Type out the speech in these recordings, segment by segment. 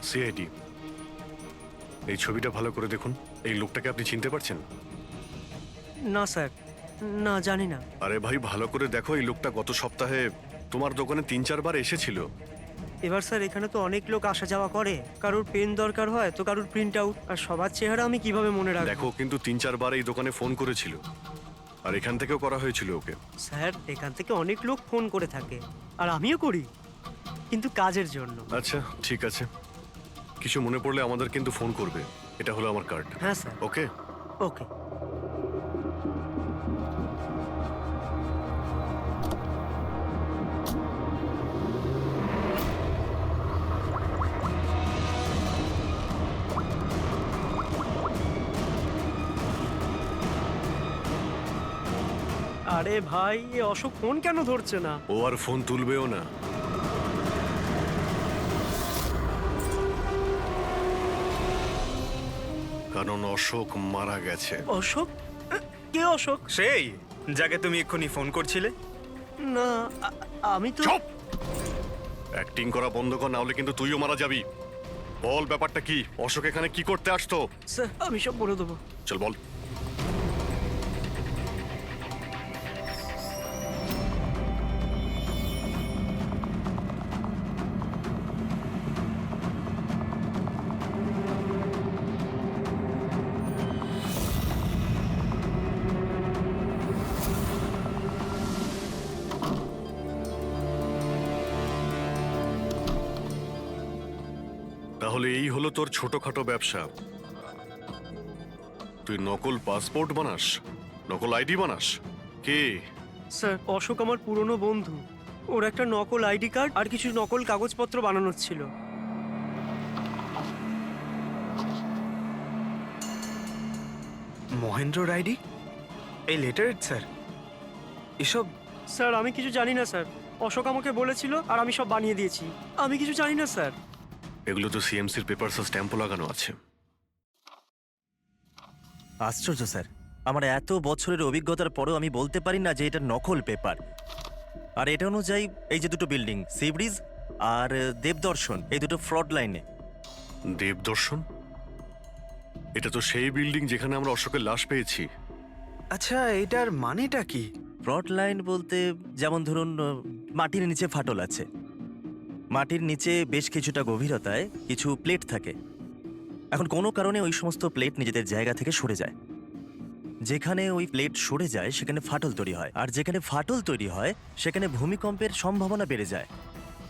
CID. এই ছবিটা ভালো করে দেখুন। এই লোকটাকে আপনি চিনতে পারছেন? না স্যার, না জানি না। আরে ভাই, ভালো করে দেখো, এই লোকটা গত সপ্তাহে তোমার দোকানে 3-4 বার এসেছিল। এবার স্যার এখানে তো অনেক লোক আসা যাওয়া করে, কারোর পেন দরকার হয় তো কারোর প্রিন্ট আউট, আর সবার চেহারা আমি কিভাবে মনে রাখবো? দেখো, কিন্তু 3-4 বার এই দোকানে ফোন করেছিল, আর এখান থেকেও করা হয়েছিল ওকে। স্যার এখান থেকে অনেক লোক ফোন করে থাকে, আর আমিও করি, কিন্তু কাজের জন্য। আচ্ছা ঠিক আছে, কিছু মনে পড়লে আমাদের কিন্তু ফোন করবে। এটা হলো আমার কার্ড। হ্যাঁ স্যার। ওকে। ওকে। আরে ভাই, এ অশোক ফোন কেন ধরছে না? ও আর ফোন তুলবেও না। কারণ অশোক মারা গেছে। অশোক? কে অশোক? সেই যাকে তুমি এক্ষুনি ফোন করছিলে। না, আমি তো। চুপ! অ্যাক্টিং করা বন্ধ কর, না হলে কিন্তু তুইও মারা যাবি। বল ব্যাপারটা কি? অশোক এখানে কি করতে আসতো? স্যার আমি সব বলে দেবো। চল বল। তাহলে এই হলো তোর ছোটখাটো ব্যবসা। তুই নকল পাসপোর্ট বানাস, নকল আইডি বানাস। কে? স্যার অশোক আমার পুরনো বন্ধু। ওর একটা নকল আইডি কার্ড আর কিছু নকল কাগজপত্র বানানোর ছিল। মহেন্দ্র রাইডি, এই লেটারেড স্যার, এসব স্যার আমি কিছু জানি না স্যার, অশোক আমাকে বলেছিল আর আমি সব বানিয়ে দিয়েছি। আমি কিছু জানি না স্যার। এগুলো তো সিএমসির পেপারস আর স্ট্যাম্পও লাগানো আছে। আশ্চর্য স্যার, আমার এত বছরের অভিজ্ঞতার পরেও আমি বলতে পারি না যে এটা নকল পেপার। আর এটা অনুযায়ী এই যে দুটো বিল্ডিং, সি ব্রিজ আর দেবদর্শন, এই দুটো ফ্রড লাইনে। দেবদর্শন? এটা তো সেই বিল্ডিং যেখানে আমরা অশোকের লাশ পেয়েছি। আচ্ছা, এটার মানেটা কি? ফ্রড লাইন বলতে যেমন ধরুন মাটির নিচে ফাটল আছে, মাটির নিচে বেশ কিছুটা গভীরতায় কিছু প্লেট থাকে। এখন কোনো কারণে ওই সমস্ত প্লেট নিজেদের জায়গা থেকে সরে যায়। যেখানে ওই প্লেট সরে যায় সেখানে ফাটল তৈরি হয়, আর যেখানে ফাটল তৈরি হয় সেখানে ভূমিকম্পের সম্ভাবনা বেড়ে যায়।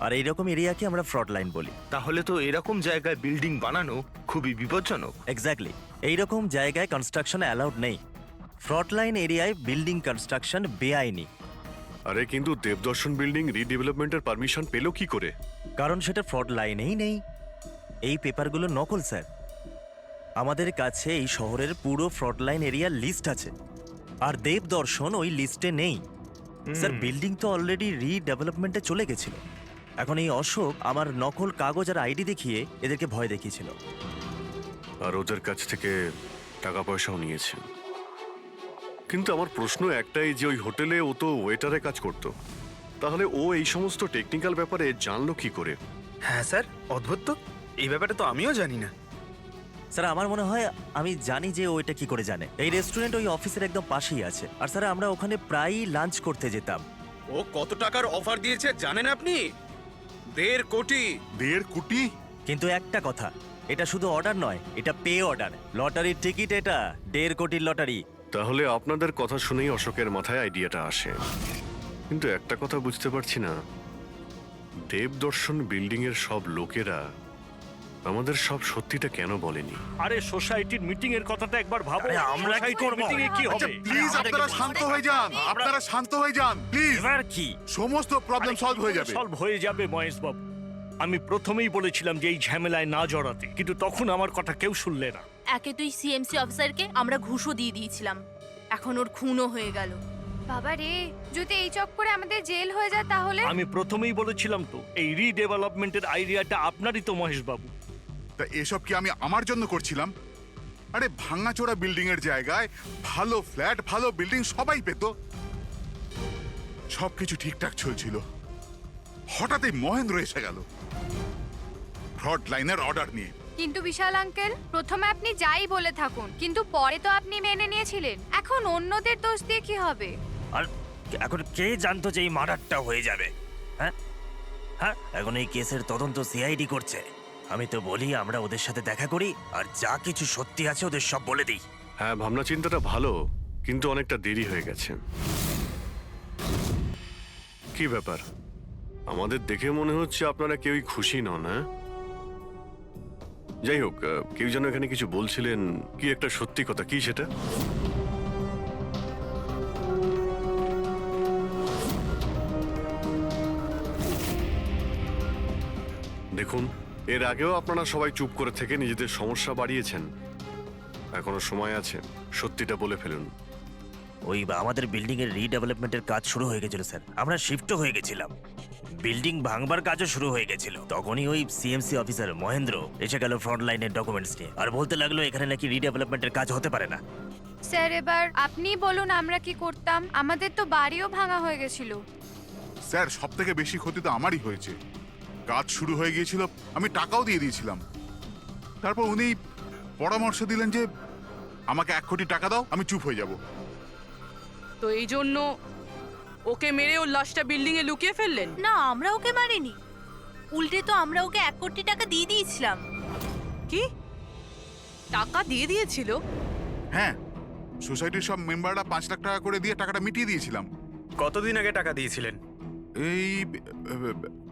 আর এইরকম এরিয়াকে আমরা ফ্রড লাইন বলি। তাহলে তো এরকম জায়গায় বিল্ডিং বানানো খুবই বিপজ্জনক। এক্স্যাক্টলি, এইরকম জায়গায় কনস্ট্রাকশন অ্যালাউড নেই। ফ্রড লাইন এরিয়ায় বিল্ডিং কনস্ট্রাকশন বেআইনি। আরে কিন্তু দেবদর্শন বিল্ডিং রিডেভেলপমেন্টের পারমিশন পেলো কি করে? কারণ সেটা ফ্রড লাইনেই নেই। এই পেপারগুলো নকল স্যার। আমাদের কাছে এই শহরের পুরো ফ্রড লাইন এরিয়ার লিস্ট আছে, আর দেবদর্শন ওই লিস্টে নেই। স্যার বিল্ডিং তো অলরেডি রিডেভেলপমেন্টে চলে গেছিল। এখন এই অশোক আমার নকল কাগজ আর আইডি দেখিয়ে এদেরকে ভয় দেখিয়েছিল। আর ওদের কাছ থেকে টাকা পয়সাও নিয়েছে। কিন্তু আমার প্রশ্ন একটাই, যে ওই হোটেলে ও তো ওয়েটারে কাজ করতো, তাহলে ও এই সমস্ত টেকনিক্যাল ব্যাপারে জানলো কি করে? হ্যাঁ স্যার, অদ্ভুত তো, এই ব্যাপারে তো আমিও জানি না। স্যার আমার মনে হয় আমি জানি যে ও এটা কি করে জানে। এই রেস্টুরেন্ট ওই অফিসের একদম পাশেই আছে, আর স্যার আমরা ওখানে প্রায়ই লাঞ্চ করতে যেতাম। ও কত টাকার অফার দিয়েছে জানেন আপনি? 1.5 কোটি। 1.5 কোটি? কিন্তু একটা কথা, এটা শুধু অর্ডার নয়, এটা পে অর্ডার। লটারির টিকিট এটা, 1.5 কোটির লটারি। তাহলে আপনাদের কথা শুনেই অশোকের মাথায় আইডিয়াটা আসে। কিন্তু একটা কথা বুঝতে পারছি না, দেবদর্শন বিল্ডিং এর সব লোকেরা আমাদের সব সত্যিটা কেন বলেনি? আরে সোসাইটির মিটিং এর কথাটা একবার ভাবো। আরে আমরা কি করব? মিটিং এ কি আচ্ছা হবে? প্লিজ আপনারা শান্ত হয়ে যান, আপনারা শান্ত হয়ে যান প্লিজ। এবার কি? সমস্ত প্রবলেম সলভ হয়ে যাবে। সলভ হয়ে যাবে মহেশ বাবু। আমি প্রথমেই বলেছিলাম যে এই ঝামেলায় না জড়াতে, কিন্তু তখন আমার কথা কেউ শুনলে না। একে তুই সিএমসি অফিসারকে আমরা ঘুষও দিয়ে দিয়েছিলাম, এখন ওর খুনও হয়ে গেল। বাবা রে, যদি এই চক্করে আমাদের জেল হয়ে যায় তাহলে? আমি প্রথমেই বলেছিলাম তো, এই রিডেভেলপমেন্টের আইডিয়াটা আপনারই তো মহেশ বাবু। তা এসব কি আমি আমার জন্য করছিলাম? আরে ভাঙাচোরা বিল্ডিং এর জায়গায় ভালো ফ্ল্যাট, ভালো বিল্ডিং সবাই পেত। সবকিছু ঠিকঠাক চলছিল, হঠাৎই মহেন্দ্র এসে গেল। ফ্রড লাইনের অর্ডার নিয়ে। কিন্তু বিশাল আঙ্কেল, প্রথমে আপনি যাই বলে থাকুন, কিন্তু পরে তো আপনি মেনে নিয়েছিলেন। এখন অন্যদের দোষ দিয়ে কি হবে? আর এখন কে জানতো যে এই মার্ডারটা হয়ে যাবে? হ্যাঁ হ্যাঁ, এখন এই কেসের তদন্ত সিআইডি করছে। আমি তো বলি আমরা ওদের সাথে দেখা করি, আর যা কিছু সত্যি আছে ওদের সব বলে দিই। হ্যাঁ, ভাবনা চিন্তাটা ভালো, কিন্তু অনেকটা দেরি হয়ে গেছে। কি ব্যাপার, আমাদের দেখে মনে হচ্ছে আপনারা কেউই খুশি নন। হ্যাঁ, যাই হোক, কেউ যেন এখানে কিছু বলছিলেন, কি একটা সত্যি কথা, কি সেটা? দেখুন, এর আগেও আপনারা সবাই চুপ করে থেকে নিজেদের সমস্যা বাড়িয়েছেন। এখনো সময় আছে, সত্যিটা বলে ফেলুন। ওই আমাদের বিল্ডিং এর রিডেভেলপমেন্টের কাজ শুরু হয়ে গেছিল স্যার, আমরা শিফটও হয়ে গেছিলাম, বিল্ডিং ভাঙবার কাজও শুরু হয়ে গেছিল। তখনই ওই সিএমসি অফিসার মহেন্দ্র এসে গেল ফ্রন্ট লাইনের ডকুমেন্টস নিয়ে, আর বলতে লাগলো এখানে নাকি রিডেভেলপমেন্টের কাজ হতে পারে না। স্যার, এবার আপনি বলুন আমরা কি করতাম? আমাদের তো বাড়িও ভাঙা হয়ে গেছিল। স্যার, সব থেকে বেশি ক্ষতি তো আমারই হয়েছে। কাজ শুরু হয়ে গিয়েছিল, আমি টাকাও দিয়ে দিয়েছিলাম। তারপর উনি পরামর্শ দিলেন যে আমাকে 1 কোটি টাকা দাও, আমি চুপ হয়ে যাব। তো এই জন্য ওকে মেরে ওর লাশটা বিল্ডিং এ লুকিয়ে ফেললেন? না, আমরা ওকে মারিনি, উল্টে তো আমরা ওকে 1 কোটি টাকা দিয়ে দিয়েছিলাম। কি টাকা দিয়ে দিয়েছিল? হ্যাঁ, সোসাইটির সব মেম্বাররা 5 লাখ টাকা করে দিয়ে টাকাটা মিটিয়ে দিয়েছিলাম। কতদিন আগে টাকা দিয়েছিলেন? এই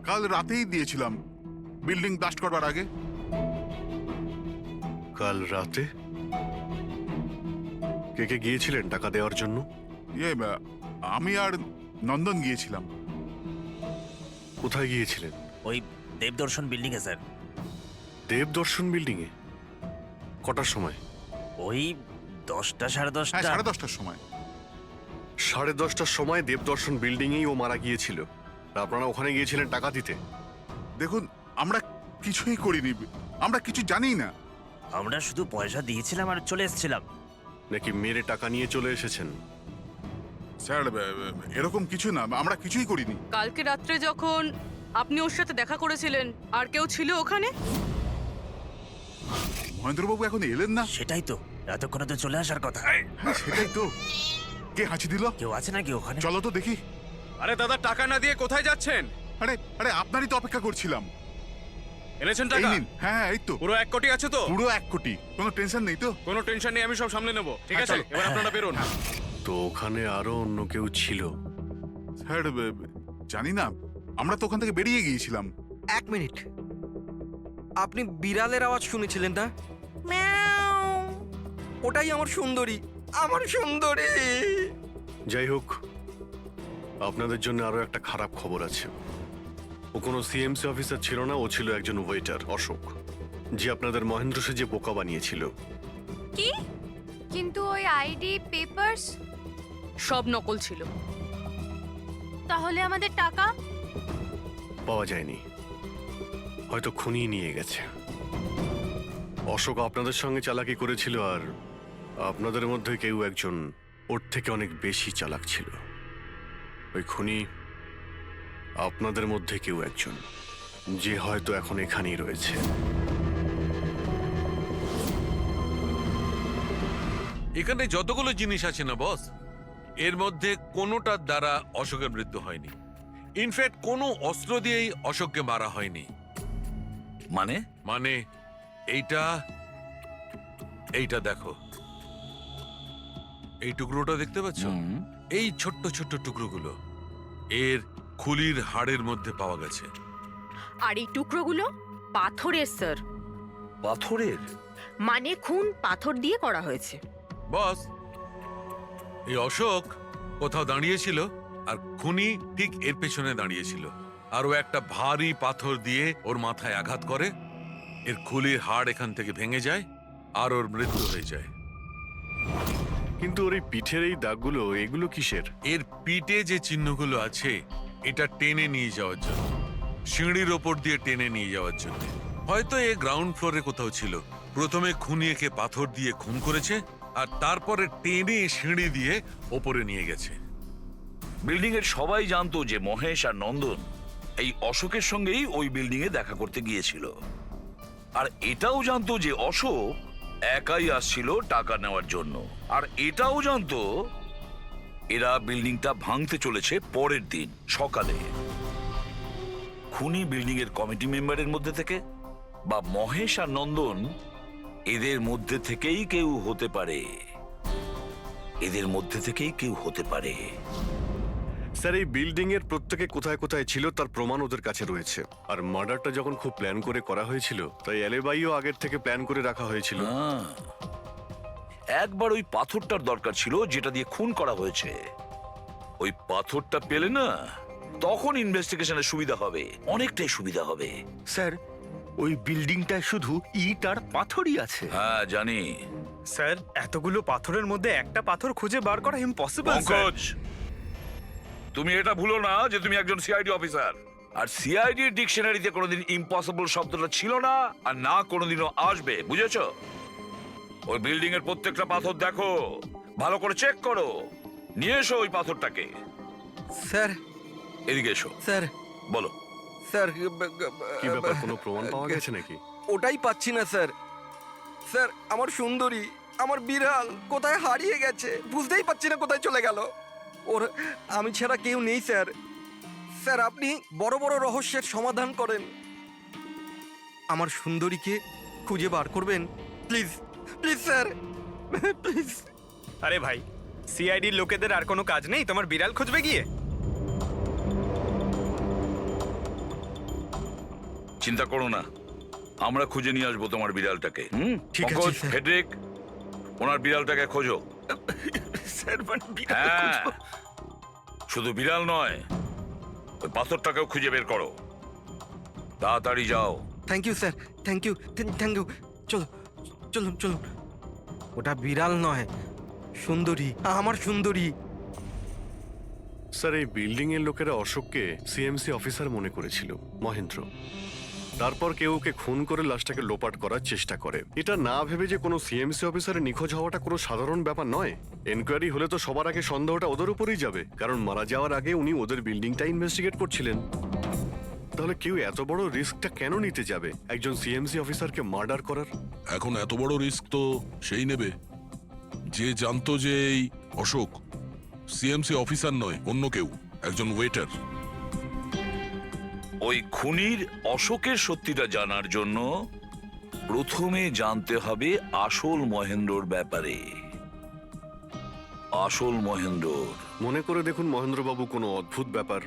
কাল রাতেই দিয়েছিলাম, বিল্ডিং ব্লাস্ট করবার আগে। কাল রাতে কে কে গিয়েছিলেন টাকা দেওয়ার জন্য? আমি আর নন্দন গিয়েছিলাম। কোথায় গিয়েছিলেন? ওই দেবদর্শন বিল্ডিং এ স্যার। দেবদর্শন বিল্ডিং এ? কটার সময়? ওই 10টা সাড়ে হ্যাঁ, 10টা। 10:30টার সময়। 10:30টার সময় দেবদর্শন বিল্ডিং এই ও মারা গিয়েছিল। আপনারা ওখানে গিয়েছিলেন টাকা দিতে? দেখুন, আমরা কিছুই করিনি, আমরা কিছু জানি না। আমরা শুধু পয়সা দিয়েছিলাম আর চলে এসেছিলাম। নাকি মেরে টাকা নিয়ে চলে এসেছেন? স্যার, এরকম কিছু না, আমরা কিছুই করিনি। কালকে রাত্রে যখন আপনি ওর সাথে দেখা করেছিলেন, আর কেউ ছিল ওখানে? মহেন্দ্রবাবু এখন এলেন না। সেটাই তো, এতক্ষণে তো চলে আসার কথা। হ্যাঁ, সেটাই তো। কে হাঁচি দিল? কেউ আছে নাকি ওখানে? চলো তো দেখি। আরে দাদা, টাকা না দিয়ে কোথায় যাচ্ছেন? আরে আরে, আপনারই তো অপেক্ষা করছিলাম। এনেছেন এই টাকা? নিন। হ্যাঁ হ্যাঁ, এই তো পুরো 1 কোটি আছে তো? পুরো 1 কোটি, কোনো টেনশন নেই তো? কোনো টেনশন নেই, আমি সব সামলে নেব। ঠিক হ্যাঁ, আছে, চলো। এবার আপনারা বেরোন। তো ওখানে আরো অন্য কেউ ছিল? স্যার, জানি না, আমরা তো ওখান থেকে বেরিয়ে গিয়েছিলাম। 1 মিনিট, আপনি বিড়ালের আওয়াজ শুনেছিলেন না? ওটাই আমার সুন্দরী, আমার সুন্দরী। যাই হোক, আপনাদের জন্য আরো একটা খারাপ খবর আছে। ও কোনো সিএমসি অফিসার ছিল না, ও ছিল একজন ওয়েটার, অশোক, যে আপনাদের মহেন্দ্র সেজে বোকা বানিয়েছিল। কি? কিন্তু ওই আইডি পেপারস সব নকল ছিল। তাহলে আমাদের টাকা? পাওয়া যায়নি, হয়তো খুনি নিয়ে গেছে। অশোক আপনাদের সঙ্গে চালাকি করেছিল, আর আপনাদের মধ্যে কেউ একজন ওর থেকে অনেক বেশি চালাক ছিল। ওই খুনি আপনাদের মধ্যে কেউ একজন, যে হয়তো এখন এখানেই রয়েছে। এখানে যতগুলো জিনিস আছে না বস, এর মধ্যে কোনোটার দ্বারা অশোকের মৃত্যু হয়নি। ইনফ্যাক্ট কোনো অস্ত্র দিয়েই অশোককে মারা হয়নি। মানে? মানে এইটা, এইটা দেখো, এই টুকরোটা দেখতে পাচ্ছ? এই ছোট্ট ছোট্ট টুকরোগুলো এর খুলির হাড়ের মধ্যে পাওয়া গেছে। আর এই টুকরোগুলো পাথরের স্যার। পাথরের? মানে খুন পাথর দিয়ে করা হয়েছে। বস, এই অশোক কোথাও দাঁড়িয়েছিল, আর খুনি ঠিক এর পেছনে দাঁড়িয়েছিল, আর ও একটা ভারী পাথর দিয়ে ওর মাথায় আঘাত করে, এর খুলির হাড় এখান থেকে ভেঙে যায়, আর ওর মৃত্যু হয়ে যায়। কিন্তু ওর এই পিঠের এই দাগগুলো, এগুলো কিসের? এর পিঠে যে চিহ্নগুলো আছে, এটা টেনে নিয়ে যাওয়ার জন্য, সিঁড়ির ওপর দিয়ে টেনে নিয়ে যাওয়ার জন্য। হয়তো এ গ্রাউন্ড ফ্লোরে কোথাও ছিল, প্রথমে খুনি একে পাথর দিয়ে খুন করেছে, আর তারপরে টেনে সিঁড়ি দিয়ে ওপরে নিয়ে গেছে। বিল্ডিং এর সবাই জানতো যে মহেশ আর নন্দন এই অশোকের সঙ্গেই ওই বিল্ডিং এ দেখা করতে গিয়েছিল। আর এটাও জানতো যে অশোক একাই আসছিল টাকা নেওয়ার জন্য, আর এটাও জানতো এরা বিল্ডিংটা ভাঙতে চলেছে পরের দিন সকালে। খুনি বিল্ডিং এর কমিটি মেম্বারের মধ্যে থেকে বা মহেশ আর নন্দন এদের মধ্যে থেকেই কেউ হতে পারে, এদের মধ্যে থেকেই কেউ হতে পারে। স্যার, এই বিল্ডিং এর প্রত্যেকে কোথায় কোথায় ছিল তার প্রমাণ ওদের কাছে রয়েছে। আর মার্ডারটা যখন খুব প্ল্যান করে করা হয়েছিল, তাই এলেবাইও আগের থেকে প্ল্যান করে রাখা হয়েছিল। একবার ওই পাথরটার দরকার ছিল যেটা দিয়ে খুন করা হয়েছে। ওই পাথরটা পেলে না, তখন ইনভেস্টিগেশনের সুবিধা হবে, অনেকটাই সুবিধা হবে। স্যার, ওই বিল্ডিংটায় শুধু ইট আর পাথরই আছে। হ্যাঁ জানি। স্যার, এতগুলো পাথরের মধ্যে একটা পাথর খুঁজে বার করা ইম্পসিবল। পঙ্কজ, তুমি এটা ভুলো না যে তুমি একজন সিআইডি অফিসার, আর সিআইডি ডিকশনারিতে কোনোদিন ইম্পসিবল শব্দটা ছিল না, আর না কোনোদিনও আসবে, বুঝেছো? ওই বিল্ডিং এর প্রত্যেকটা পাথর দেখো, ভালো করে চেক করো, নিয়ে এসো ওই পাথরটাকে। স্যার, এদিকে এসো। স্যার, বলো। স্যার, কি ব্যাপার, কোনো প্রমাণ পাওয়া গেছে নাকি? ওটাই পাচ্ছি না স্যার। স্যার, আমার সুন্দরী, আমার বিড়াল কোথায় হারিয়ে গেছে, বুঝতেই পারছি না কোথায় চলে গেল। ওর আমি ছাড়া কেউ নেই স্যার। স্যার, আপনি বড় বড় রহস্যের সমাধান করেন, আমার সুন্দরীকে খুঁজে বার করবেন প্লিজ, প্লিজ স্যার, প্লিজ। আরে ভাই, সিআইডির লোকেদের আর কোনো কাজ নেই তোমার বিড়াল খুঁজবে গিয়ে? চিন্তা করো না, আমরা খুঁজে নিয়ে আসবো তোমার বিড়ালটাকে। ঠিক আছে, পঙ্কজ, স্যার। ফেডরিক, ওনার বিড়ালটাকে খোঁজো। স্যার, মানে বিড়াল হ্যাঁ, খুঁজবো? শুধু বিড়াল নয়, ওই পাথরটাকেও খুঁজে বের করো, তাড়াতাড়ি যাও। Thank you sir, thank you, thank you. চলো, চলুন চলুন। ওটা বিড়াল নয়, সুন্দরী, আমার সুন্দরী। স্যার, এই বিল্ডিং এর লোকেরা অশোককে সিএমসি অফিসার মনে করেছিল, মহেন্দ্র। তারপর কেউ ওকে খুন করে লাশটাকে লোপাট করার চেষ্টা করে। এটা না ভেবে যে কোনো সিএমসি অফিসারের নিখোঁজ হওয়াটা কোনো সাধারণ ব্যাপার নয়। এনকোয়ারি হলে তো সবার আগে সন্দেহটা ওদের উপরেই যাবে, কারণ মারা যাওয়ার আগে উনি ওদের বিল্ডিংটা ইনভেস্টিগেট করছিলেন। তাহলে কেউ এত বড় রিস্কটা কেন নিতে যাবে একজন সিএমসি অফিসারকে মার্ডার করার? এখন এত বড় রিস্ক তো সেই নেবে যে জানতো যে এই অশোক সিএমসি অফিসার নয়, অন্য কেউ, একজন ওয়েটার। ওই খুনির অশোকের সত্যিটা জানার জন্য প্রথমে জানতে হবে আসল মহেন্দ্রর ব্যাপারে। আসল মহেন্দ্র। মনে করে দেখুন মহেন্দ্রবাবু, কোনো অদ্ভুত ব্যাপার,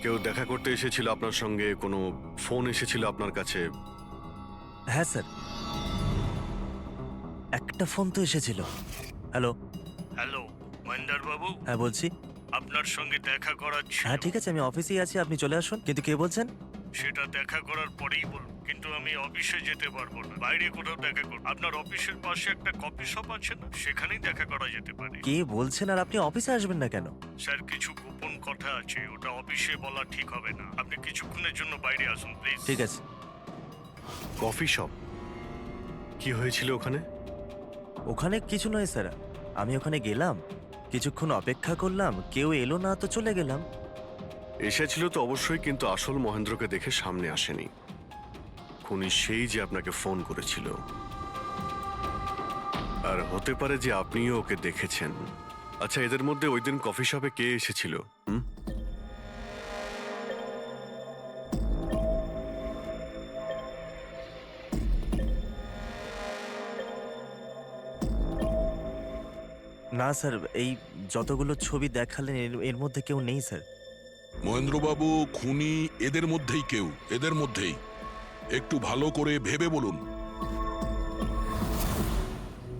কেউ দেখা করতে এসেছিল আপনার সঙ্গে, কোনো ফোন এসেছিল আপনার কাছে? হ্যাঁ স্যার, একটা ফোন তো এসেছিল। হ্যালো। হ্যালো মহেন্দ্র বাবু, হ্যাঁ বলছি। আপনার সঙ্গে দেখা করার ছিল। হ্যাঁ ঠিক আছে, আমি অফিসেই আছি, আপনি চলে আসুন। কিন্তু কে বলছেন? সেটা দেখা করার পরেই বলুন, কিন্তু আমি অফিসে যেতে পারবো না, বাইরে কোথাও দেখা করব। আপনার অফিসের পাশে একটা কফি শপ আছে না, সেখানেই দেখা করা যেতে পারে। কে বলছেন? আর আপনি অফিসে আসবেন না কেন? স্যার, কিছু গোপন কথা আছে, ওটা অফিসে বলা ঠিক হবে না। আপনি কিছুক্ষণের জন্য বাইরে আসুন প্লিজ। ঠিক আছে। Coffee shop? কি হয়েছিল ওখানে? ওখানে কিছু নয় স্যার, আমি ওখানে গেলাম, কিছুক্ষণ অপেক্ষা করলাম, কেউ এলো না তো চলে গেলাম। এসেছিল তো অবশ্যই, কিন্তু আসল মহেন্দ্রকে দেখে সামনে আসেনি। খুনি সেই যে আপনাকে ফোন করেছিল, আর হতে পারে যে আপনিও ওকে দেখেছেন। আচ্ছা, এদের মধ্যে ওই দিন কফি শপে কে এসেছিল? না স্যার, এই যতগুলো ছবি দেখালেন এর মধ্যে কেউ নেই স্যার। মহেন্দ্রবাবু, খুনি এদের মধ্যেই কেউ, এদের মধ্যেই। একটু ভালো করে ভেবে বলুন।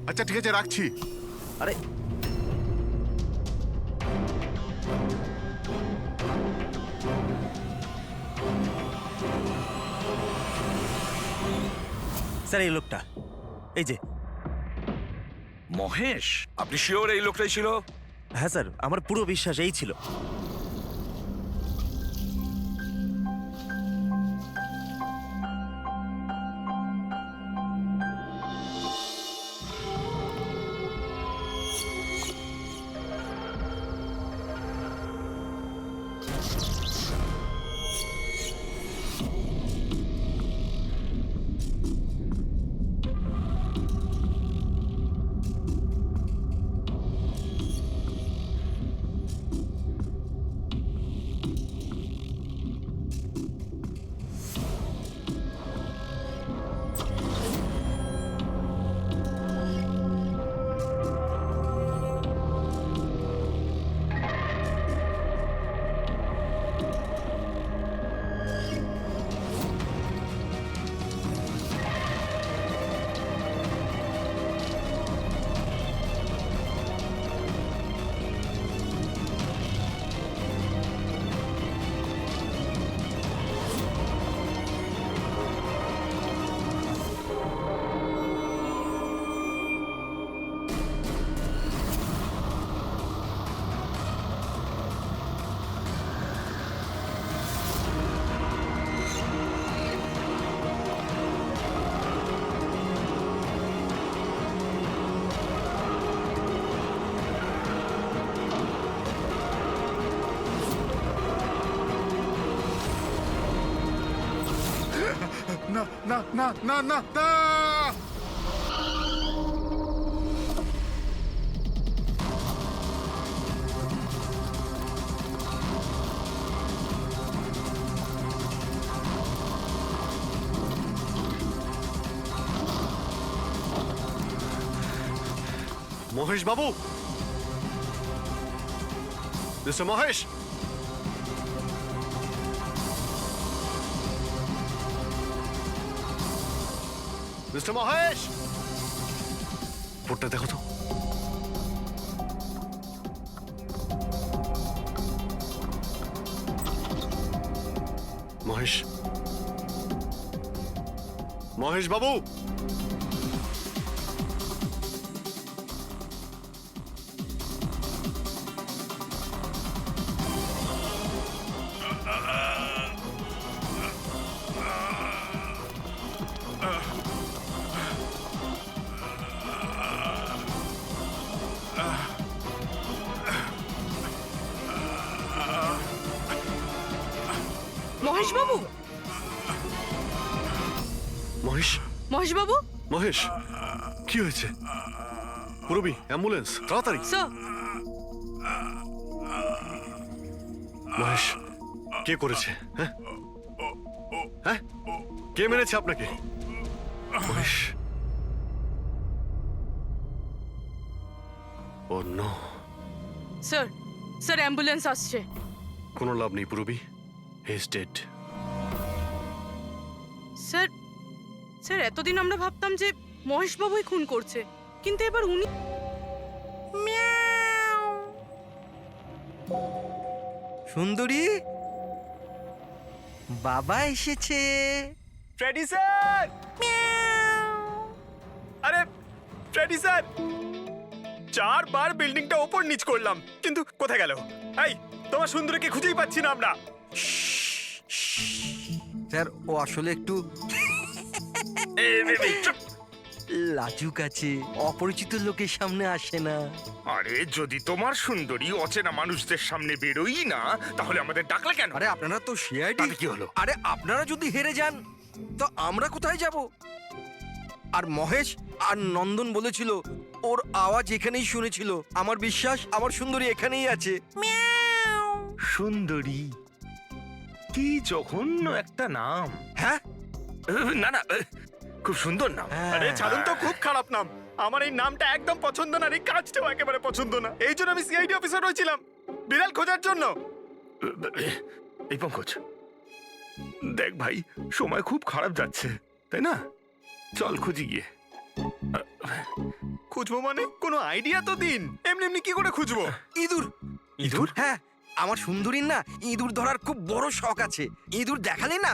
আচ্ছা ঠিক আছে, রাখছি। আরে স্যার, এই লোকটা, এই যে মহেশ, আপনি শিওর এই লোকটাই ছিল? হ্যাঁ স্যার, আমার পুরো বিশ্বাস এই ছিল। না না না না না না মহেশ বাবু, মিস্টার মহেশ, মিস্টার মহেশ, বোর্ডটা দেখো তো। মহেশ, মহেশ বাবু, মহেশ বাবু, মহেশ, মহেশ বাবু, মহেশ, কি হয়েছে? পুরবি, অ্যাম্বুলেন্স, তাড়াতাড়ি। স্যার, মহেশ, কে করেছে? হ্যাঁ হ্যাঁ, কে মেরেছে আপনাকে? মহেশ, ও নো। স্যার, স্যার অ্যাম্বুলেন্স আসছে। কোনো লাভ নেই পুরবি, he is dead. Sir, sir এতদিন আমরা ভাবতাম যে মহেশ বাবুই খুন করছে, কিন্তু এবার উনি। সুন্দরী, বাবা এসেছে। ফ্রেডি স্যার, আরে ফ্রেডি স্যার, 4 বার বিল্ডিংটা ওপর নিচ করলাম, কিন্তু কোথায় গেল? এই, তোমার সুন্দরীকে খুঁজেই পাচ্ছি না আমরা। স্যার, ও আসলে একটু লাজুক আছে, অপরিচিত লোকের সামনে আসে না। আরে যদি তোমার সুন্দরী অচেনা মানুষদের সামনে বেরোই না, তাহলে আমাদের ডাকলে কেন? আরে আপনারা তো সিআইডি। তাতে কি হলো? আরে আপনারা যদি হেরে যান তো আমরা কোথায় যাব? আর মহেশ আর নন্দন বলেছিল ওর আওয়াজ এখানেই শুনেছিল। আমার বিশ্বাস আমার সুন্দরী এখানেই আছে। সুন্দরী, কি জঘন্য একটা নাম। হ্যাঁ, না না, খুব সুন্দর নাম। আরে ছাড়ুন তো, খুব খারাপ নাম। আমার এই নামটা একদম পছন্দ না, আর এই কাজটাও একেবারে পছন্দ না। এই জন্য আমি সিআইডি অফিসার হয়েছিলাম, বিড়াল খোঁজার জন্য। এই পঙ্কজ, দেখ ভাই, সময় খুব খারাপ যাচ্ছে, তাই না? চল খুঁজি গিয়ে। খুঁজবো মানে কোনো আইডিয়া তো দিন। এমনি এমনি কি করে খুঁজবো? ইঁদুর। ইঁদুর? হ্যাঁ, আমার সুন্দরীর না ইঁদুর ধরার খুব বড় শখ আছে। ইঁদুর দেখালে না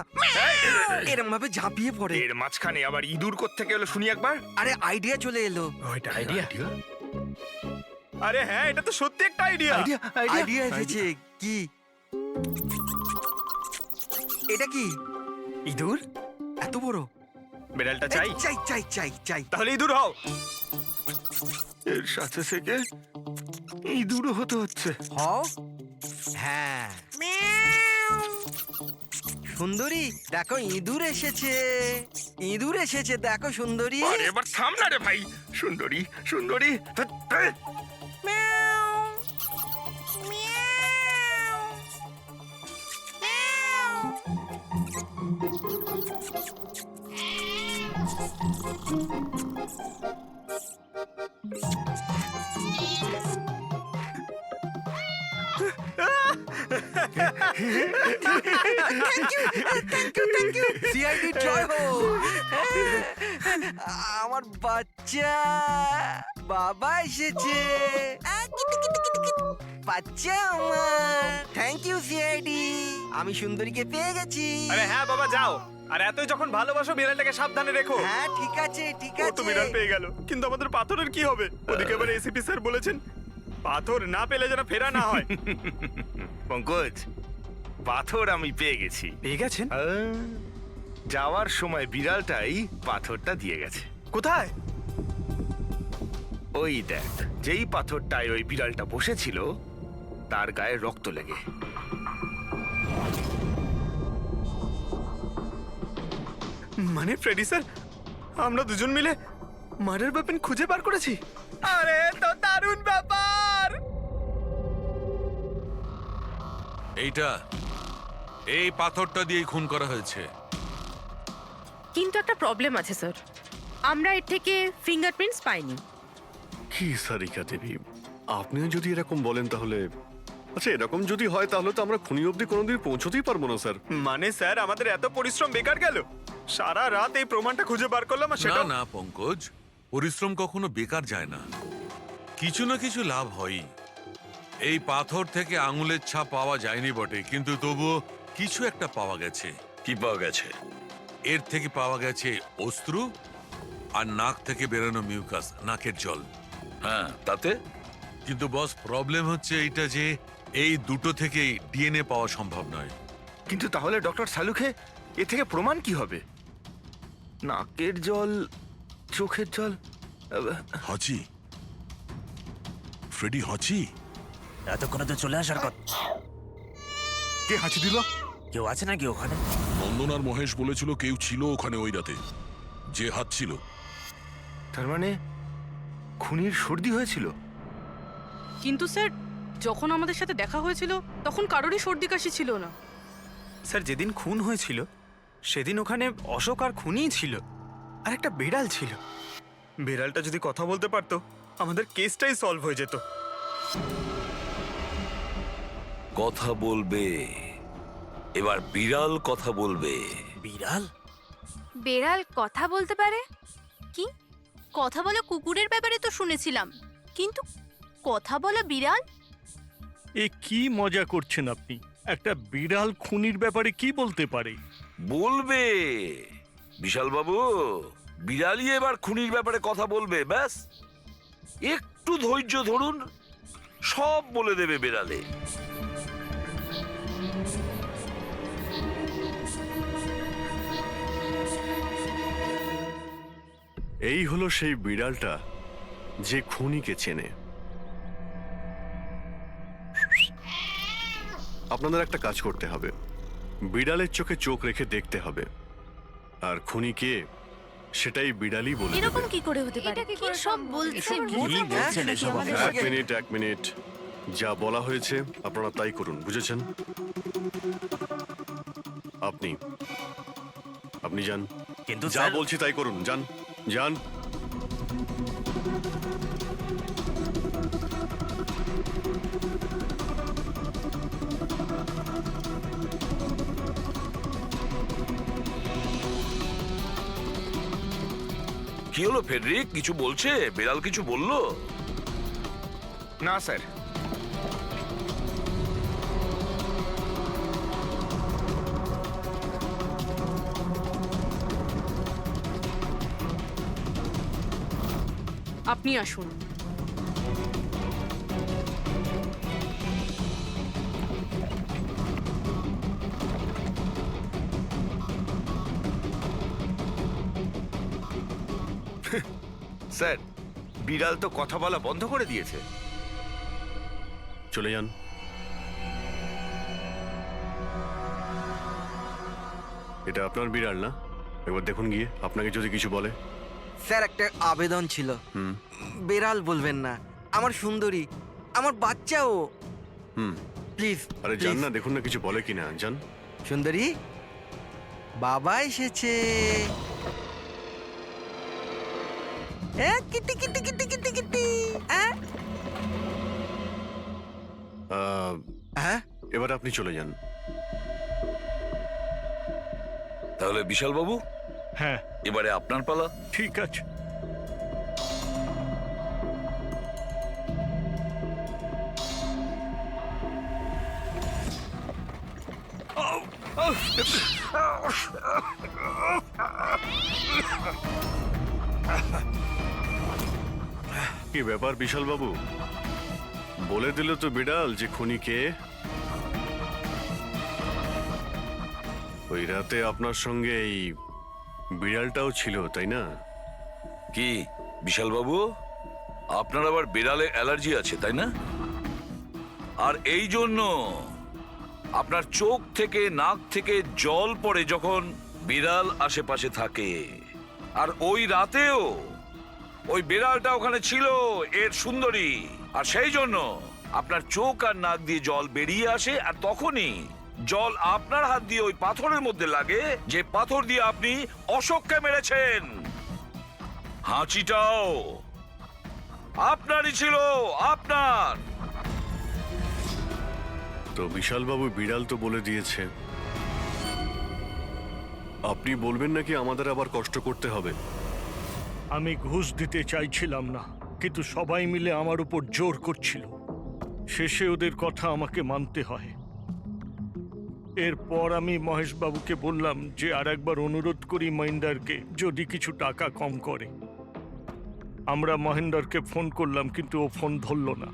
এরম ভাবে ঝাঁপিয়ে পড়ে। এর মাঝখানে আবার ইঁদুর কোত্থেকে এলো শুনি একবার। আরে আইডিয়া চলে এলো। ওইটা আইডিয়া? আরে হ্যাঁ, এটা তো সত্যি একটা আইডিয়া। আইডিয়া এসেছে। কি এটা? কি ইঁদুর? এত বড়? বেড়ালটা চাই? চাই চাই চাই চাই। তাহলে ইঁদুর হও। এর সাথে থেকে ইঁদুরও হতে হচ্ছে। হও। হ্যাঁ, সুন্দরী দেখো, ইঁদুর এসেছে। ইঁদুর এসেছে, দেখো সুন্দরী। আরে এবার থাম না রে ভাই। সুন্দরী, সুন্দরী, সিআইডি জয় হোক। আমার বাচ্চা বাবা এসেছে। বাচ্চা আমার। থ্যাংক ইউ সিআইডি, আমি সুন্দরীকে পেয়ে গেছি। আরে হ্যাঁ বাবা, যাও। আর এতই যখন ভালোবাসো, বিড়ালটাকে সাবধানে রেখো। হ্যাঁ ঠিক আছে ঠিক ও তো আছে। বিড়াল পেয়ে গেল, কিন্তু আমাদের পাথরের কি হবে? ওদিকে আবার এসিপি স্যার বলেছেন পাথর না পেলে যেন ফেরা না হয়। পঙ্কজ, পাথর আমি পেয়ে গেছি। পেয়ে গেছেন? যাওয়ার সময় বিড়ালটাই পাথরটা দিয়ে গেছে। কোথায়? ওই দেখ, যেই পাথরটায় ওই বিড়ালটা বসেছিল তার গায়ে রক্ত লেগে। মানে ফ্রেডি স্যার, আমরা দুজন মিলে মার্ডার ওয়েপন খুঁজে বার করেছি? আরে তো দারুণ ব্যাপার! এই পাথরটা দিয়েই খুন করা হয়েছে। কিন্তু একটা প্রবলেম আছে স্যার, আমরা এর থেকে ফিঙ্গারপ্রিন্টস পাইনি। কি সারিকা দেবী, আপনিও যদি এরকম বলেন তাহলে আচ্ছা, এরকম যদি হয় তাহলে তো আমরা খুনি অবধি কোনোদিন পৌঁছতেই পারবো না স্যার। মানে স্যার, আমাদের এত পরিশ্রম বেকার গেল? সারা রাত এই প্রমাণটা খুঁজে বার করলাম আর না সেটা না পঙ্কজ, পরিশ্রম কখনো বেকার যায় না, কিছু না কিছু লাভ হয়ই। এই পাথর থেকে আঙুলের ছাপ পাওয়া যায়নি বটে, কিন্তু তবুও কিছু একটা পাওয়া গেছে। কি পাওয়া গেছে? এর থেকে পাওয়া গেছে অস্ত্র আর নাক থেকে বেরোনো মিউকাস, নাকের জল। হ্যাঁ, তাতে? কিন্তু বস, প্রবলেম হচ্ছে এইটা যে এই দুটো থেকেই ডিএনএ পাওয়া সম্ভব নয়। কিন্তু তাহলে ডক্টর সালুখে এ থেকে প্রমাণ কি হবে? নাকের জল, চোখের জল। হাঁচি, ফ্রেডি হাঁচি। এতক্ষণে তো চলে আসার কথা। কে হাঁচি দিল? কেউ আছে নাকি ওখানে? নন্দন আর মহেশ বলেছিল কেউ ছিল ওখানে ওই রাতে, যে হাত ছিল। তার মানে খুনির সর্দি হয়েছিল? কিন্তু স্যার, যখন আমাদের সাথে দেখা হয়েছিল তখন কারোরই সর্দি কাশি ছিল না। স্যার, যেদিন খুন হয়েছিল সেদিন ওখানে অশোক আর খুনিই ছিল, আর একটা বিড়াল ছিল। বিড়ালটা যদি কথা বলতে পারতো আমাদের কেসটাই সলভ হয়ে যেত। কথা বলবে, এবার বিড়াল কথা বলবে। বিড়াল? বেড়াল কথা বলতে পারে? কি কথা বলা কুকুরের ব্যাপারে তো শুনেছিলাম, কিন্তু কথা বলা বিড়াল? এ কি মজা করছেন আপনি? একটা বিড়াল খুনির ব্যাপারে কি বলতে পারে? বলবে বিশাল বাবু, বিড়ালই এবার খুনির ব্যাপারে কথা বলবে। ব্যাস একটু ধৈর্য ধরুন, সব বলে দেবে বিড়ালে। এই হলো সেই বিড়ালটা যে খুনিকে চেনে। আপনাদের একটা কাজ করতে হবে, বিড়ালের চোখে চোখ রেখে দেখতে হবে, আর খুনিকে সেটাই বিড়ালই বলে দেবে। এরকম কি করে হতে পারে? কি সব বলছেন? এক মিনিট, যা বলা হয়েছে আপনারা তাই করুন, বুঝেছেন? আপনি যান, কিন্তু যা স্যার, বলছি তাই করুন, যান যান। কি হলো ফেডরিক, কিছু বলছে? বিড়াল কিছু বললো? না স্যার। আপনি আসুন। স্যার, বিড়াল তো কথা বলা বন্ধ করে দিয়েছে। চলে যান। এটা আপনার বিড়াল না? একবার দেখুন গিয়ে, আপনাকে যদি কিছু বলে। স্যার, একটা আবেদন ছিল। বেড়াল বলবেন না, আমার সুন্দরী, আমার বাচ্চাও। প্লিজ। আরে যান না, দেখুন না কিছু বলে কিনা, যান। সুন্দরী, বাবা এসেছে। Kitty Kitty Kitty Kitty Kitty. হ্যাঁ, এবার আপনি চলে যান। তাহলে বিশাল বাবু, হ্যাঁ, এবারে আপনার পালা। ঠিক আছে। কি ব্যাপার বিশাল বাবু, বলে দিল তো বিড়াল যে খুনি কে? ওই রাতে আপনার সঙ্গে এই বিড়ালটাও ছিল, তাই না? কি বিশাল বাবু, আপনার আবার বিড়ালে অ্যালার্জি আছে, তাই না? আর এই জন্য আপনার চোখ থেকে নাক থেকে জল পড়ে যখন বিড়াল আশেপাশে থাকে, আর ওই রাতেও ওই বিড়ালটা ওখানে ছিল, এর সুন্দরী, আর সেই জন্য আপনার চোখ আর নাক দিয়ে জল বেরিয়ে আসে, আর তখনই জল আপনার হাত দিয়ে ওই পাথরের মধ্যে লাগে, যে পাথর দিয়ে আপনি অশোককে মেরেছেন। হাঁচিটাও আপনারই ছিল, আপনার। তো বিশালবাবু বিড়াল তো বলে দিয়েছে, আপনি বলবেন নাকি আমাদের আবার কষ্ট করতে হবে? আমি ঘুষ দিতে চাইছিলাম না, কিন্তু সবাই মিলে আমার উপর জোর করছিল। শেষে ওদের কথা আমাকে মানতে হয়। এরপর আমি মহেশবাবুকে বললাম যে আর একবার অনুরোধ করি মহিন্দারকে, যদি কিছু টাকা কম করে। আমরা মহেন্দারকে ফোন করলাম, কিন্তু ও ফোন ধরল না।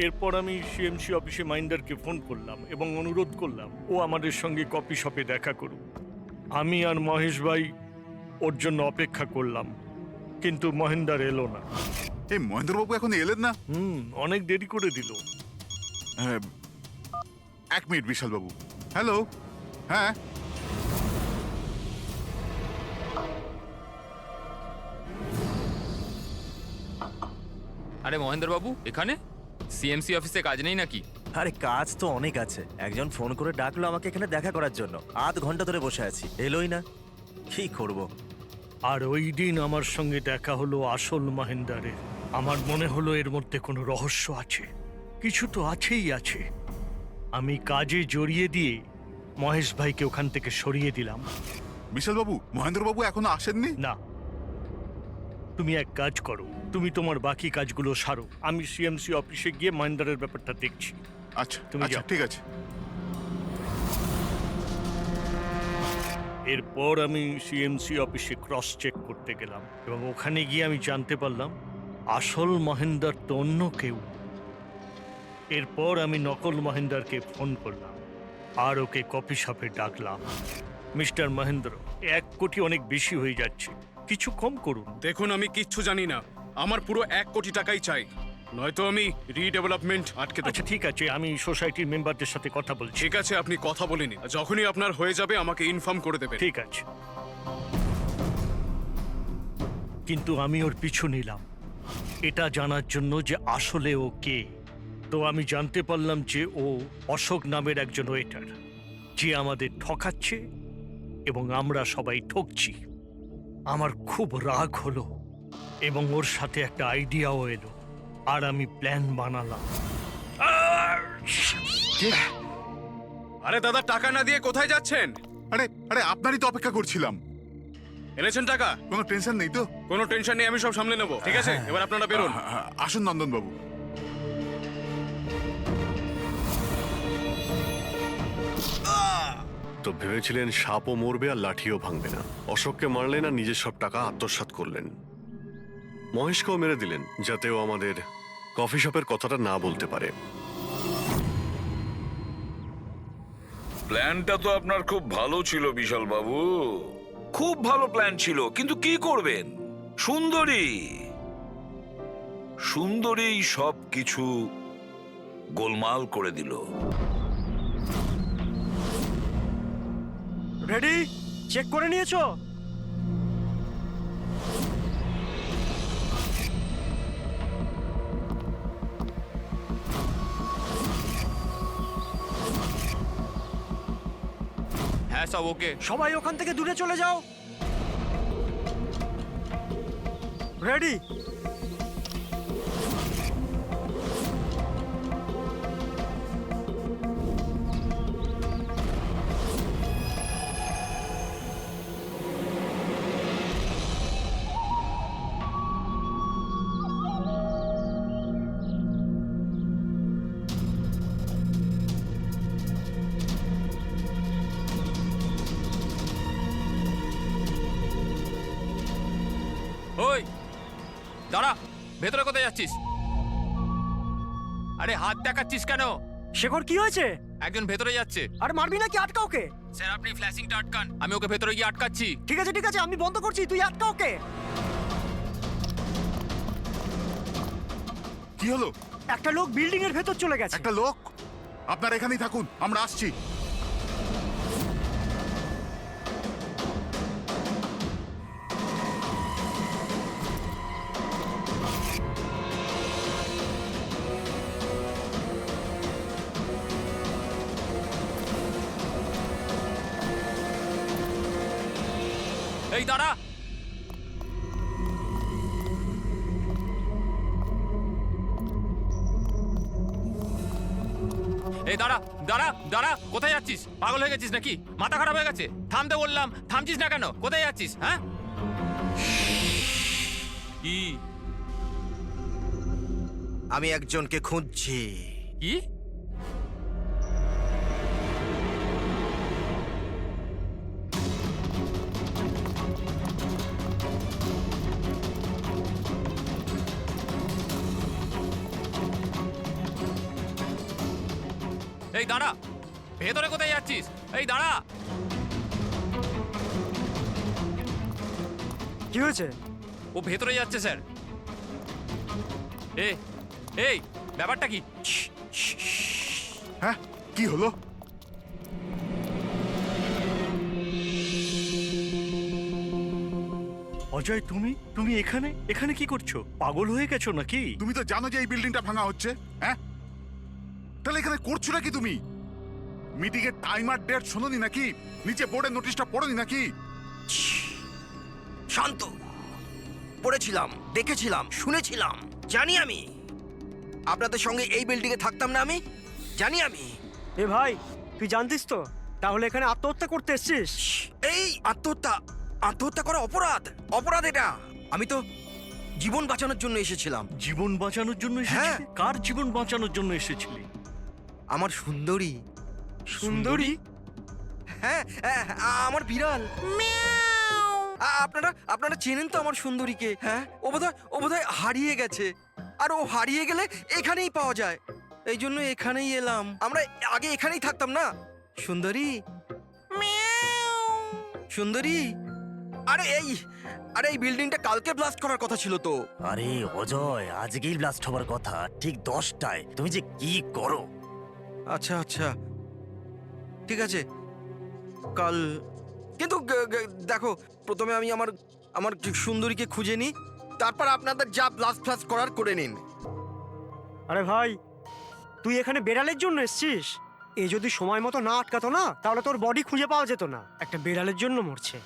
এরপর আমি সিএমসি অফিসে মহেন্দারকে ফোন করলাম এবং অনুরোধ করলাম ও আমাদের সঙ্গে কফি শপে দেখা করুক। আমি আর মহেশ ভাই ওর জন্য অপেক্ষা করলাম, কিন্তু মহেন্দার এলো না। এই মহেন্দ্রবাবু এখন এলেন না? অনেক দেরি করে দিল। হ্যাঁ, 1 মিনিট বিশালবাবু। হ্যালো, হ্যাঁ আরে মহেন্দ্র বাবু, এখানে সিএমসি অফিসে কাজ নেই নাকি? আরে কাজ তো অনেক আছে। একজন ফোন করে ডাকলো আমাকে এখানে দেখা করার জন্য। আধ ঘন্টা ধরে বসে আছি, এলোই না। কি করব? আর ওই দিন আমার সঙ্গে দেখা হলো আসল মহেন্দারের। আমার মনে হলো এর মধ্যে কোনো রহস্য আছে, কিছু তো আছেই আছে। আমি কাজে জড়িয়ে দিয়ে মহেশ ভাইকে ওখান থেকে সরিয়ে দিলাম। বিশালবাবু, মহেন্দ্রবাবু এখনো আসেননি? না, তুমি এক কাজ করো, তুমি তোমার বাকি কাজগুলো সারো। আমি সিএমসি অফিসে গিয়ে মহেন্দারের ব্যাপারটা দেখছি। আচ্ছা, তুমি আচ্ছা, যাও। ঠিক আছে। এরপর আমি সিএমসি অফিসে ক্রস চেক করতে গেলাম এবং ওখানে গিয়ে আমি জানতে পারলাম আসল মহেন্দার তো অন্য কেউ। এরপর আমি নকল মহেন্দারকে ফোন করলাম আর ওকে কফি শপে ডাকলাম। মিস্টার মহেন্দ্র, 1 কোটি অনেক বেশি হয়ে যাচ্ছে, কিছু কম করুন। দেখুন, আমি কিচ্ছু জানি না। আমার পুরো 1 কোটি টাকাই চাই, নয়তো আমি রিডেভেলপমেন্ট আটকে দেব। আচ্ছা ঠিক আছে, আমি সোসাইটির মেম্বারদের সাথে কথা বলছি। ঠিক আছে, আপনি কথা বলে নিন। যখনই আপনার হয়ে যাবে আমাকে ইনফর্ম করে দেবেন। ঠিক আছে, কিন্তু আমি ওর পিছু নিলাম এটা জানার জন্য যে আসলে ও কে। তো আমি জানতে পারলাম যে ও অশোক নামের একজন ওয়েটার, যে আমাদের ঠকাচ্ছে এবং আমরা সবাই ঠকছি। আমার খুব রাগ হলো এবং ওর সাথে একটা আইডিয়াও এলো, আর আমি প্ল্যান বানালাম। আরে দাদা, টাকা না দিয়ে কোথায় যাচ্ছেন? আরে আরে আপনারই তো অপেক্ষা করছিলাম। এনেছেন টাকা? কোনো টেনশন নেই তো? কোনো টেনশন নেই, আমি সব সামলে নেব। ঠিক আছে, এবার আপনারা বেরোন। আসুন নন্দনবাবু। তো ভেবেছিলেন সাপও মরবে আর লাঠিও ভাঙবে না। অশোককে মারলেন আর নিজের সব টাকা আত্মসাৎ করলেন। মহেশকেও মেরে দিলেন যাতে ও আমাদের কফি শপের কথাটা না বলতে পারে। প্ল্যানটা তো আপনার খুব ভালো ছিল বিশাল বাবু, খুব ভালো প্ল্যান ছিল, কিন্তু কি করবেন? সুন্দরী সুন্দরী সব কিছু গোলমাল করে দিল। রেডি? চেক করে নিয়েছো? হ্যাঁ সব ওকে। সবাই ওখান থেকে দূরে চলে যাও। রেডি? ওই দাঁড়া, ভেতরে কোথায় যাচ্ছিস? আরে হাত দেখাচ্ছিস কেন? শেখর, কি হয়েছে? একজন ভেতরে যাচ্ছে। আর মারবি নাকি? আটকা ওকে। স্যার আপনি ফ্ল্যাশিংটা আটকান, আমি ওকে ভেতরে গিয়ে আটকাচ্ছি। ঠিক আছে ঠিক আছে, আমি বন্ধ করছি, তুই আটকা ওকে। কি হলো? একটা লোক বিল্ডিং এর ভেতর চলে গেছে। একটা লোক? আপনারা এখানেই থাকুন, আমরা আসছি। এই দাঁড়া। এই দাঁড়া দাঁড়া দাঁড়া, কোথায় যাচ্ছিস? পাগল হয়ে গেছিস নাকি? মাথা খারাপ হয়ে গেছে? থামতে বললাম, থামছিস না কেন? কোথায় যাচ্ছিস? হ্যাঁ, কি? আমি একজনকে খুঁজছি। কি? এই দাঁড়া, ভেতরে কোথায় যাচ্ছিস? এই দাঁড়া। কি হয়েছে? ও ভেতরে যাচ্ছে স্যার। এই ব্যাপারটা কি? হ্যাঁ, কি হলো? অজয়, তুমি তুমি এখানে এখানে কি করছো? পাগল হয়ে গেছো নাকি? তুমি তো জানো যে এই বিল্ডিংটা ভাঙা হচ্ছে, হ্যাঁ? তাহলে এখানে করছো নাকি তুমি? মিটিং এর টাইম আর ডেট শোনোনি নাকি? নিচে বোর্ডের নোটিশটা পড়োনি নাকি? শান্ত, পড়েছিলাম, দেখেছিলাম, শুনেছিলাম। জানি আমি আপনাদের সঙ্গে এই বিল্ডিং এ থাকতাম না। আমি জানি। আমি এ ভাই, তুই জানতিস তো? তাহলে এখানে আত্মহত্যা করতে এসেছিস? এই আত্মহত্যা করা অপরাধ। অপরাধ এটা। আমি তো জীবন বাঁচানোর জন্য এসেছিলাম। জীবন বাঁচানোর জন্য হ্যাঁ। এসেছিলি? কার জীবন বাঁচানোর জন্য এসেছিলি? আমার সুন্দরী। সুন্দরী? হ্যাঁ, আমার বিড়াল। আপনারা চেনেন তো আমার সুন্দরীকে? হ্যাঁ, ও বোধহয় হারিয়ে গেছে। আর ও হারিয়ে গেলে এখানেই পাওয়া যায়। এই জন্য এখানেই এলাম। আমরা আগে এখানেই থাকতাম না। সুন্দরী, সুন্দরী। আরে এই বিল্ডিংটা কালকে ব্লাস্ট করার কথা ছিল তো। আরে অজয়, আজকেই ব্লাস্ট হবার কথা, ঠিক 10টায়। তুমি যে কি করো! আচ্ছা, ঠিক আছে, কাল। কিন্তু দেখো, প্রথমে আমি আমার সুন্দরীকে খুঁজে নিই, তারপর আপনাদের যা ব্লাস্ট করার করে নিন। আরে ভাই, তুই এখানে বেড়ালের জন্য এসেছিস? এ যদি সময় মতো না আটকাতো না, তাহলে তোর বডি খুঁজে পাওয়া যেত না। একটা বেড়ালের জন্য মরছে।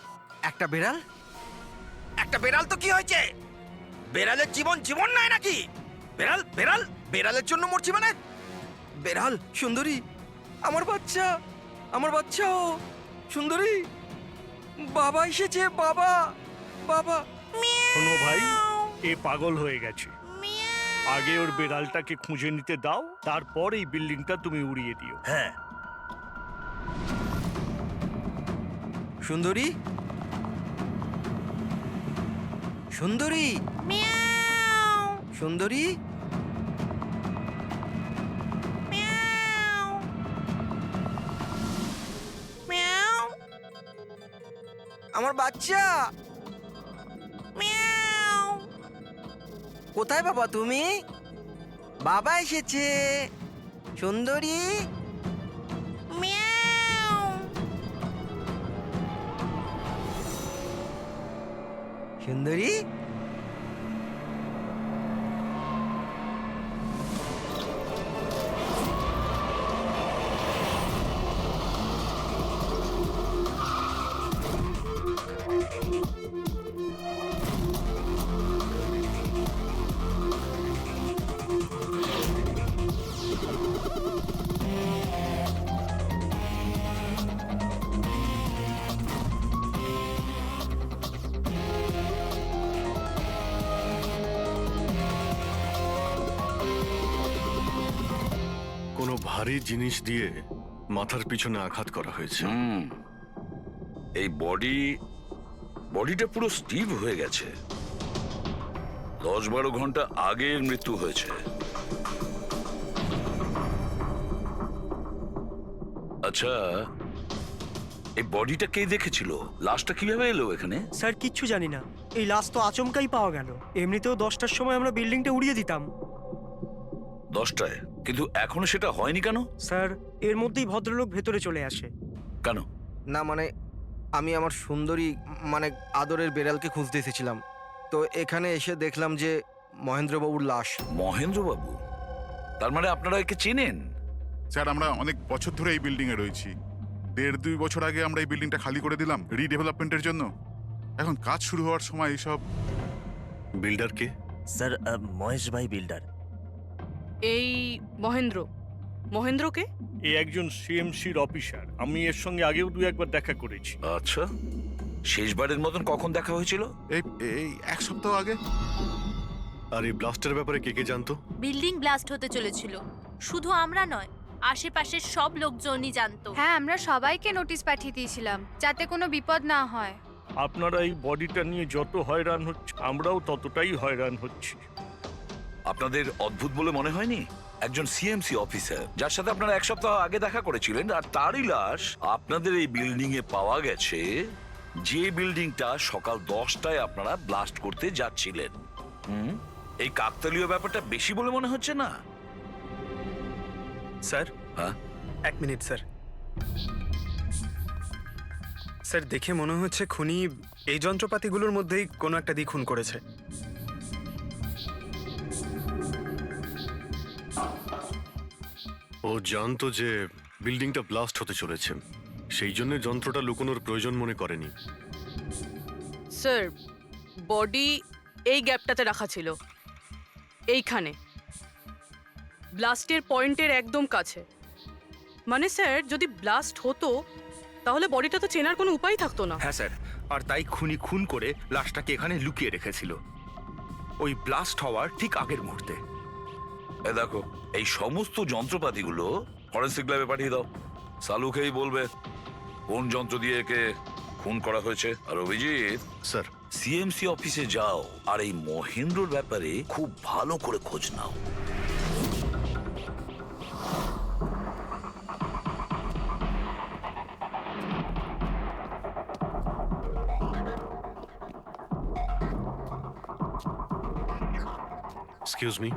একটা বেড়াল তো কি হয়েছে? বেড়ালের জীবন নাই নাকি? বেড়ালের জন্য মরছি মানে? বেড়াল, সুন্দরী, আমার বাচ্চা ও সুন্দরী। বাবা এসেছে, বাবা। শোনো ভাই, এ পাগল হয়ে গেছে। আগে ওর বেড়ালটাকে খুঁজে নিতে দাও, তারপর এই বিল্ডিংটা তুমি উড়িয়ে দিও। হ্যাঁ, সুন্দরী, আমার বাচ্চা। কোথায় বাবা তুমি? বাবা এসেছে। সুন্দরী, সুন্দরী। কোনো ভারী জিনিস দিয়ে মাথার পিছনে আঘাত করা হয়েছে। এই বডিটা পুরো স্টিভ হয়ে গেছে। 10-12 ঘন্টা আগে এর মৃত্যু হয়েছে। আচ্ছা, এই বডিটা কে দেখেছিল? লাশটা কিভাবে এলো এখানে? স্যার, কিচ্ছু জানি না। এই লাশ তো আচমকাই পাওয়া গেল। এমনিতেও 10টার সময় আমরা বিল্ডিংটা উড়িয়ে দিতাম। 10টায়? কিন্তু এখনো সেটা হয়নি কেন? স্যার, এর মধ্যেই ভদ্রলোক ভেতরে চলে আসে। কেন? না মানে, আমি আমার সুন্দরী মানে আদরের বেড়ালকে খুঁজতে এসেছিলাম। তো এখানে এসে দেখলাম যে মহেন্দ্রবাবুর লাশ। মহেন্দ্রবাবু? তার মানে আপনারা একে চেনেন? স্যার, আমরা অনেক বছর ধরে এই বিল্ডিং এ রয়েছি। 1.5-2 বছর আগে আমরা এই বিল্ডিংটা খালি করে দিলাম রিডেভেলপমেন্টের জন্য। এখন কাজ শুরু হওয়ার সময় এইসব। বিল্ডার কে? স্যার মহেশ ভাই বিল্ডার। এই মহেন্দ্র, মহেন্দ্রকে এ একজন সিএমসির অফিসার, আমি এর সঙ্গে আগেও দু একবার দেখা করেছি। আচ্ছা, শেষবারের মতন কখন দেখা হয়েছিল? এই এই এক সপ্তাহ আগে। আর এই ব্লাস্টের ব্যাপারে কে কে জানতো? বিল্ডিং ব্লাস্ট হতে চলেছিল, শুধু আমরা নয়, আশেপাশের সব লোকজনই জানতো। হ্যাঁ, আমরা সবাইকে নোটিশ পাঠিয়ে দিয়েছিলাম যাতে কোনো বিপদ না হয়। আপনারা এই বডিটা নিয়ে যত হয়রান হচ্ছে, আমরাও ততটাই হয়রান হচ্ছি। আপনাদের অদ্ভুত বলে মনে হয়নি? একজন সিএমসি অফিসার যার সাথে আপনারা এক সপ্তাহ আগে দেখা করেছিলেন, আর তারই লাশ আপনাদের এই বিল্ডিং এ পাওয়া গেছে, যে বিল্ডিংটা সকাল 10টায় আপনারা ব্লাস্ট করতে যাচ্ছিলেন। এই কাকতালীয় ব্যাপারটা বেশি বলে মনে হচ্ছে না? স্যার, হ্যাঁ, এক মিনিট স্যার। স্যার, দেখে মনে হচ্ছে খুনি এই যন্ত্রপাতিগুলোর মধ্যেই কোনো একটা দিয়ে খুন করেছে। ও জানতো যে বিল্ডিংটা ব্লাস্ট হতে চলেছে, সেই জন্য যন্ত্রটা লুকোনোর প্রয়োজন মনে করেনি। স্যার, বডি এই গ্যাপটাতে রাখা ছিল, এইখানে ব্লাস্টের পয়েন্টের একদম কাছে। মানে স্যার, যদি ব্লাস্ট হতো তাহলে বডিটা তো চেনার কোনো উপায় থাকতো না। হ্যাঁ স্যার, আর তাই খুনি খুন করে লাশটাকে এখানে লুকিয়ে রেখেছিল ওই ব্লাস্ট হওয়ার ঠিক আগের মুহূর্তে। এ দেখো, এই সমস্ত যন্ত্রপাতিগুলো ফরেন্সিক ল্যাবে পাঠিয়ে দাও। সালুকেই বলবে কোন যন্ত্র দিয়ে একে খুন করা হয়েছে। আর অভিজিৎ স্যার, সিএমসি অফিসে যাও আর এই মহেন্দ্রর ব্যাপারে খুব ভালো করে খোঁজ নাও। Excuse me.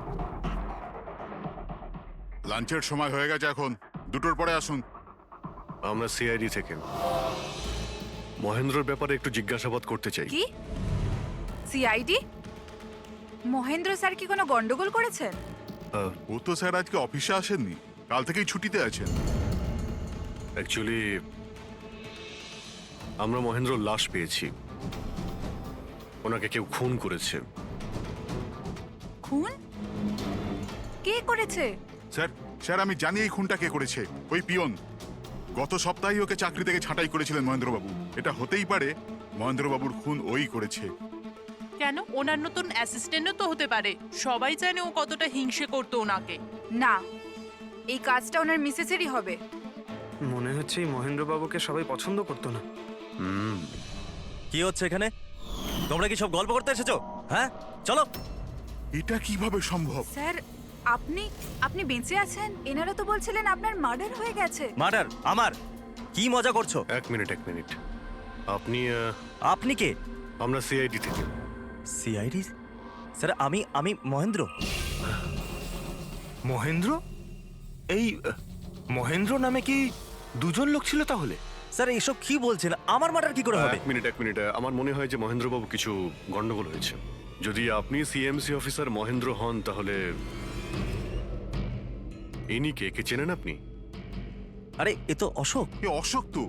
লাঞ্চের সময় হয়ে গেছে, এখন 2টোর পরে আসুন। আমরা সিআইডি থেকে মহেন্দ্রর ব্যাপারে একটু জিজ্ঞাসাবাদ করতে চাই। কি সিআইডি? মহেন্দ্র স্যার কি কোনো গন্ডগোল করেছেন? ও তো স্যার আজকে অফিসে আসেননি, কাল থেকেই ছুটিতে আছেন। অ্যাকচুয়ালি আমরা মহেন্দ্রর লাশ পেয়েছি, ওনাকে কেউ খুন করেছে। খুন? কে করেছে? স্যার স্যার আমি জানি এই খুনটা কে করেছে। ওই পিয়ন গত সপ্তাহে ওকে চাকরি থেকে ছাঁটাই করেছিলেন মহেন্দ্রবাবু। এটা হতেই পারে মহেন্দ্রবাবুর খুন ওই করেছে। কেন? ওনার নতুন অ্যাসিস্ট্যান্টও তো হতে পারে, সবাই জানে ও কতটা হিংসে করতো ওনাকে। না, এই কাজটা ওনার মিসেসেরই হবে। মনে হচ্ছে এই মহেন্দ্রবাবুকে সবাই পছন্দ করতো না। কি হচ্ছে এখানে? তোমরা কি সব গল্প করতে এসেছো? হ্যাঁ, চলো। এটা কিভাবে সম্ভব? স্যার, আপনি বেঁচে আছেন? এনারা তো বলছিলেন আপনার মার্ডার হয়ে গেছে। মার্ডার? আমার? কি মজা করছো? এক মিনিট। আপনি আপনি কে? আমরা সিআইডি থেকে। সিআইডি? স্যার আমি মহেন্দ্র। মহেন্দ্র? এই মহেন্দ্র নামে কি দুজন লোক ছিল তাহলে? স্যার এসব কি বলছেন? আমার মার্ডার কি করে হবে? এক মিনিট। আমার মনে হয় যে মহেন্দ্রবাবু কিছু গন্ডগোল হয়েছে। যদি আপনি সিএমসি অফিসার মহেন্দ্র হন, তাহলে ইনি কে চেনেন আপনি? আরে এ তো অশোক। এ অশোক তো।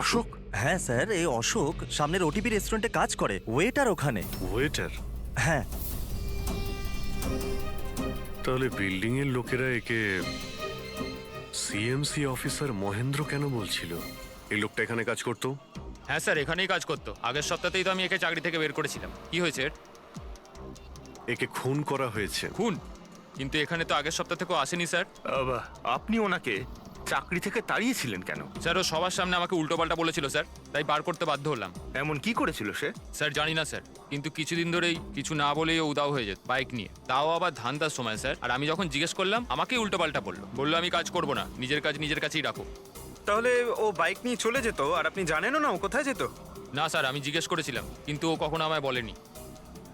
অশোক? হ্যাঁ স্যার, এই অশোক সামনের ওটিপি রেস্টুরেন্টে কাজ করে, ওয়েটার ওখানে। ওয়েটার? হ্যাঁ। তাহলে বিল্ডিং এর লোকেরা একে সিএমসি অফিসার মহেন্দ্র কেন বলছিল? এই লোকটা এখানে কাজ করতো? হ্যাঁ স্যার, এখানেই কাজ করতো। আগের সপ্তাহতেই তো আমি একে চাকরি থেকে বের করেছিলাম। কি হয়েছে? একে খুন করা হয়েছে। খুন? কিন্তু এখানে তো আগের সপ্তাহ থেকেও আসেনি স্যার। আপনি ওনাকে চাকরি থেকে তাড়িয়েছিলেন কেন? স্যার, ও সবার সামনে আমাকে উল্টোপাল্টা বলেছিল স্যার, তাই বার করতে বাধ্য হলাম। এমন কি করেছিল সে? স্যার জানি না স্যার, কিন্তু কিছুদিন ধরেই কিছু না বলেই ও উদাও হয়ে যেত বাইক নিয়ে, তাও আবার ধান্দার সময় স্যার। আর আমি যখন জিজ্ঞেস করলাম আমাকেই উল্টোপাল্টা বললো আমি কাজ করবো না, নিজের কাজ নিজের কাছেই রাখো। তাহলে ও বাইক নিয়ে চলে যেত আর আপনি জানেনও না ও কোথায় যেত? না স্যার, আমি জিজ্ঞেস করেছিলাম কিন্তু ও কখনো আমায় বলেনি।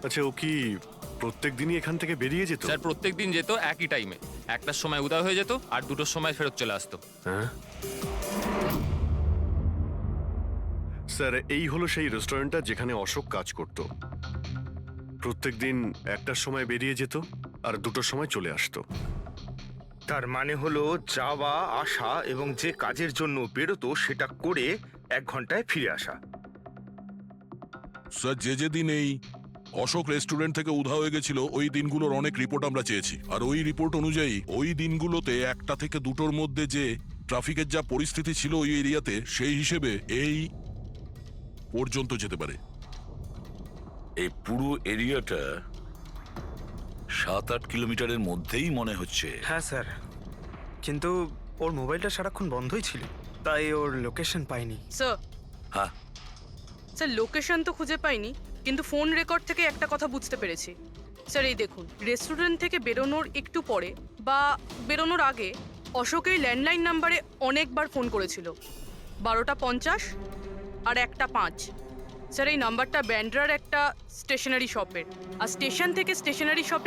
আচ্ছা, ও কি প্রত্যেক দিনই এখান থেকে বেরিয়ে যেত? স্যার প্রত্যেক দিন যেত একই টাইমে, 1টার সময় উদয় হয়ে যেত আর 2টোর সময় ফেরত চলে আসতো। হ্যাঁ স্যার, এই হলো সেই রেস্টুরেন্টটা যেখানে অশোক কাজ করত। প্রত্যেকদিন 1টার সময় বেরিয়ে যেত আর 2টোর সময় চলে আসতো। তার মানে হলো যাওয়া আসা এবং যে কাজের জন্য বেরোতো সেটা করে 1 ঘন্টায় ফিরে আসা। স্যার যে দিন এই অশোক রেস্টুরেন্ট থেকে উধাও হয়ে গেছিল ওই দিনগুলোর অনেক রিপোর্ট আমরা চেয়েছি, আর ওই রিপোর্ট অনুযায়ী ওই দিনগুলোতে 1টা থেকে 2টোর মধ্যে যে ট্রাফিকের যা পরিস্থিতি ছিল ওই এরিয়াতে, সেই হিসেবে এই পর্যন্ত যেতে পারে। এই পুরো এরিয়াটা 7-8 কিলোমিটারের মধ্যেই মনে হচ্ছে। হ্যাঁ স্যার, কিন্তু ওর মোবাইলটা সারাক্ষণ বন্ধই ছিল, তাই ওর লোকেশন পাইনি। স্যার হ্যাঁ, স্যার লোকেশন তো খুঁজে পাইনি, কিন্তু ফোন রেকর্ড থেকে একটা কথা বুঝতে পেরেছি। স্যার এই দেখুন, রেস্টুরেন্ট থেকে বেরোনোর একটু পরে বা বেরোনোর আগে অশোক এই ল্যান্ডলাইন নাম্বারে অনেকবার ফোন করেছিল, 12টা 50 আর 1টা 5। স্যার এই নাম্বারটা ব্যান্ড্রার একটা স্টেশনারি শপের, আর স্টেশন থেকে স্টেশনারি শপে